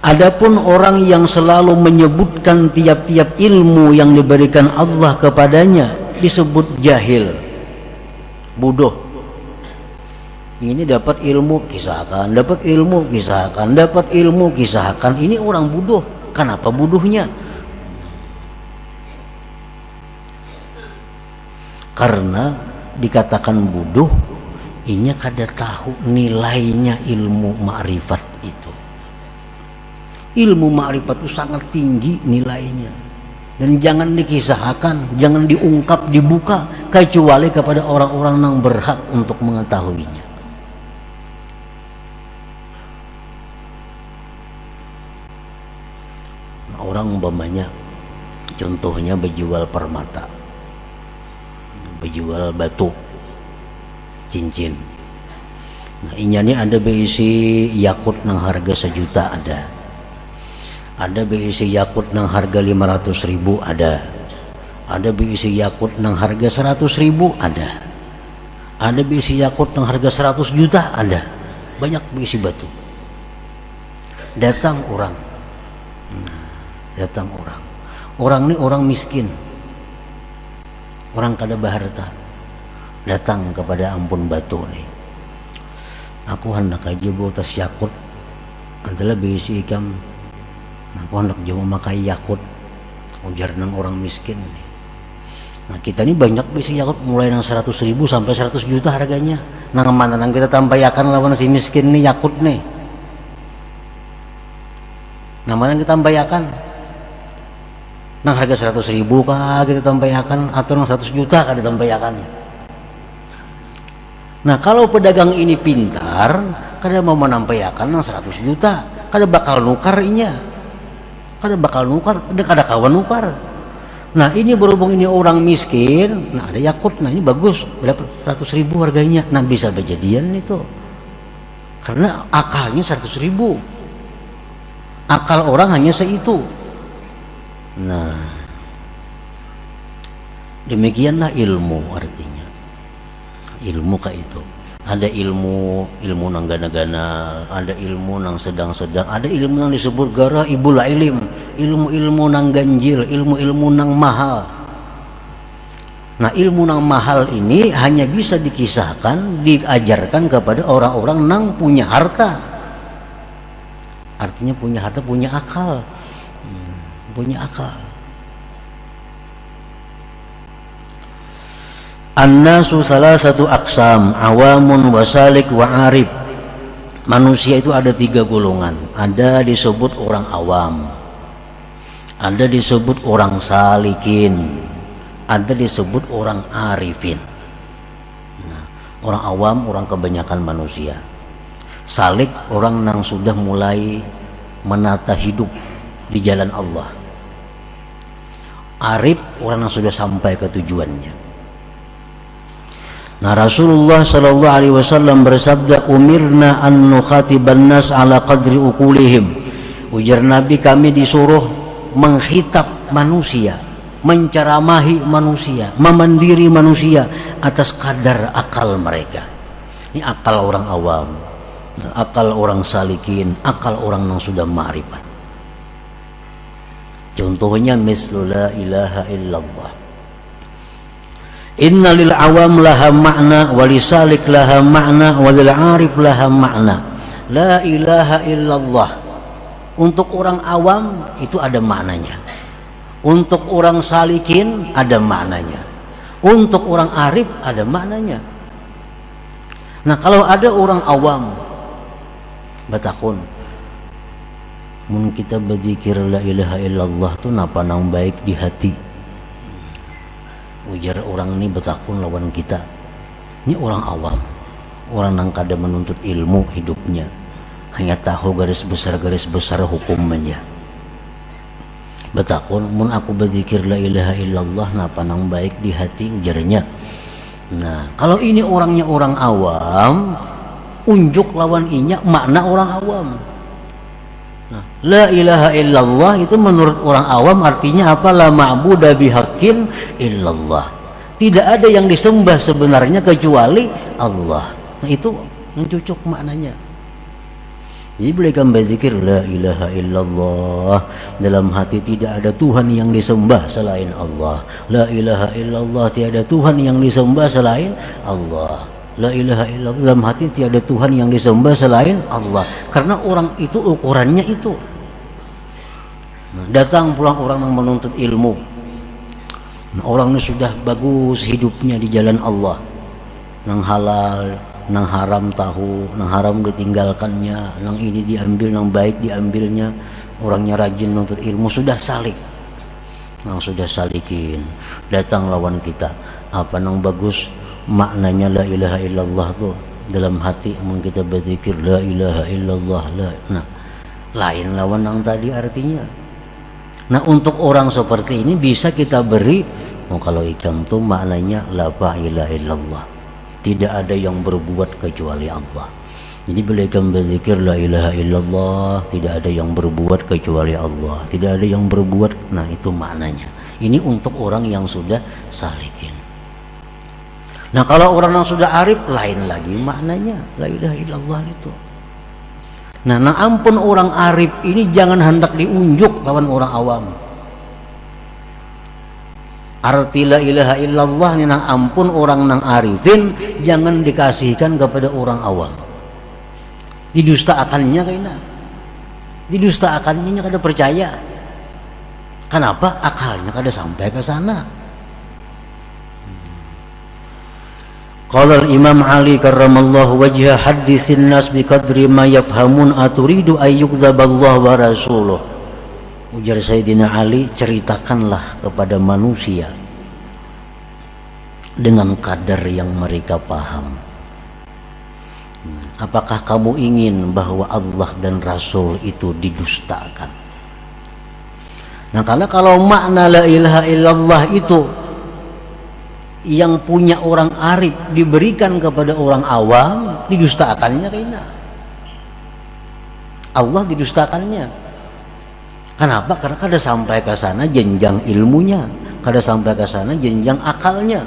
Adapun orang yang selalu menyebutkan tiap-tiap ilmu yang diberikan Allah kepadanya disebut jahil, bodoh. Ini dapat ilmu kisahkan, dapat ilmu kisahkan, dapat ilmu kisahkan. Ini orang bodoh. Kenapa bodohnya? Karena dikatakan bodoh, inya kada tahu nilainya ilmu ma'rifat itu. Ilmu ma'rifat itu sangat tinggi nilainya, dan jangan dikisahkan, jangan diungkap, dibuka kecuali kepada orang-orang yang berhak untuk mengetahuinya. Nah, orang umpamanya contohnya berjual permata, berjual batu, cincin. Nah, ini ada berisi yakut nang harga 1 juta ada berisi yakut nang harga 500.000 ada berisi yakut nang harga 100.000 ada berisi yakut nang harga 100 juta ada, banyak berisi batu. Datang orang, orang ini orang miskin, orang kada berharta, datang kepada ampun batu nih, aku hendak aja bawa tas yakut adalah berisi ikam, aku hendak jauh memakai yakut, ujar nang orang miskin nih. Nah, kita ini banyak berisi yakut mulai nang 100.000 sampai 100 juta harganya. Nang mana nang kita tampayakan lawan si miskin nih yakut nih, nah mana kita tampayakan nang harga 100.000 kah kita tampayakan, atau nang 100 juta kah ditampayakan. Nah, kalau pedagang ini pintar, kada mau menampayakan nang 100 juta, kada bakal nukar inya, kada bakal nukar, kada kawan nukar. Nah, ini berhubung ini orang miskin, nah ada yakut, nah ini bagus, berapa 100.000 harganya, nah bisa berjadian itu, karena akalnya 100.000, akal orang hanya seitu. Nah, demikianlah ilmu artinya. Ilmu kayak itu. Ada ilmu nang gana-gana, ada ilmu nang sedang-sedang, ada ilmu nang disebut gara ibul ilim, ilmu nang ganjil, ilmu nang mahal. Nah, ilmu nang mahal ini hanya bisa dikisahkan, diajarkan kepada orang-orang nang punya harta. Artinya punya harta, punya akal, punya akal. An-nasu salasatu aqsam, awamun wasalik wa arif. Manusia itu ada 3 golongan. Ada disebut orang awam, ada disebut orang salikin, ada disebut orang arifin. Nah, orang awam orang kebanyakan manusia. Salik orang yang sudah mulai menata hidup di jalan Allah. Arif orang yang sudah sampai ke tujuannya. Nah, Rasulullah sallallahu alaihi wasallam bersabda, umirna an nukhatiban nas ala qadri uqulihim. Ujar Nabi, kami disuruh menghitab manusia, menceramahi manusia, memandiri manusia atas kadar akal mereka. Ini akal orang awam, akal orang salikin, akal orang yang sudah ma'rifat. Contohnya mislu la ilaha illallah. Inna lil awam laha ma'na wa lisalik laha ma'na wa lil arif laha ma'na. La ilaha illallah. Untuk orang awam itu ada maknanya. Untuk orang salikin ada maknanya. Untuk orang arif ada maknanya. Nah, kalau ada orang awam batakun, mun kita berzikir la ilaha illallah tuh napa nang baik di hati. Ujar orang ini betakun lawan kita, ini orang awam, orang yang kada menuntut ilmu hidupnya, hanya tahu garis besar hukumnya. Betakun, mun aku berzikir la ilaha illallah napa nang baik di hati, ujarnya. Nah, kalau ini orangnya orang awam, unjuk lawan inya makna orang awam. Nah, la ilaha illallah itu menurut orang awam artinya apa? La ma'buda bihaqqin illallah. Tidak ada yang disembah sebenarnya kecuali Allah. Nah, itu mencocok maknanya. Jadi bolehkan berzikir la ilaha illallah, dalam hati tidak ada Tuhan yang disembah selain Allah. La ilaha illallah, tiada Tuhan yang disembah selain Allah. La ilaha illallah, dalam hati tiada Tuhan yang disembah selain Allah. Karena orang itu ukurannya itu. Nah, datang pulang orang yang menuntut ilmu. Nah, orang ini sudah bagus hidupnya di jalan Allah, nang halal, nang haram tahu, nang haram ditinggalkannya, nang ini diambil, nang baik diambilnya. Orangnya rajin menuntut ilmu, sudah salik, nang sudah salikin. Datang lawan kita, apa nang bagus maknanya la ilaha illallah tuh dalam hati mun kita berzikir la ilaha illallah la. Nah, lain lawan nang tadi artinya. Nah, untuk orang seperti ini bisa kita beri, kalau ikam tuh maknanya la ilaha illallah, tidak ada yang berbuat kecuali Allah. Jadi bolehkan berzikir la ilaha illallah, tidak ada yang berbuat kecuali Allah, tidak ada yang berbuat. Nah, itu maknanya. Ini untuk orang yang sudah salikin. Nah, kalau orang yang sudah arif, lain lagi maknanya la ilaha illallah itu. Nah, ampun orang arif ini jangan hendak diunjuk lawan orang awam. Arti la ilaha illallah ini nang ampun orang nang arifin jangan dikasihkan kepada orang awam. Didustakannya kayaknya. Didustakannya kada percaya. Kenapa? Akalnya kada sampai ke sana. Qala al-Imam Ali karramallahu wajha haditsin nas biqadri ma yafhamun aturidu ayyukdzaballahu wa rasuluh. Ujar Sayyidina Ali, ceritakanlah kepada manusia dengan kadar yang mereka paham. Apakah kamu ingin bahwa Allah dan Rasul itu didustakan? Nah, kalau makna la ilaha illallah itu yang punya orang arif diberikan kepada orang awam, didustakannya kayaknya. Allah didustakannya. Kenapa? Karena kada sampai ke sana jenjang ilmunya, kada sampai ke sana jenjang akalnya.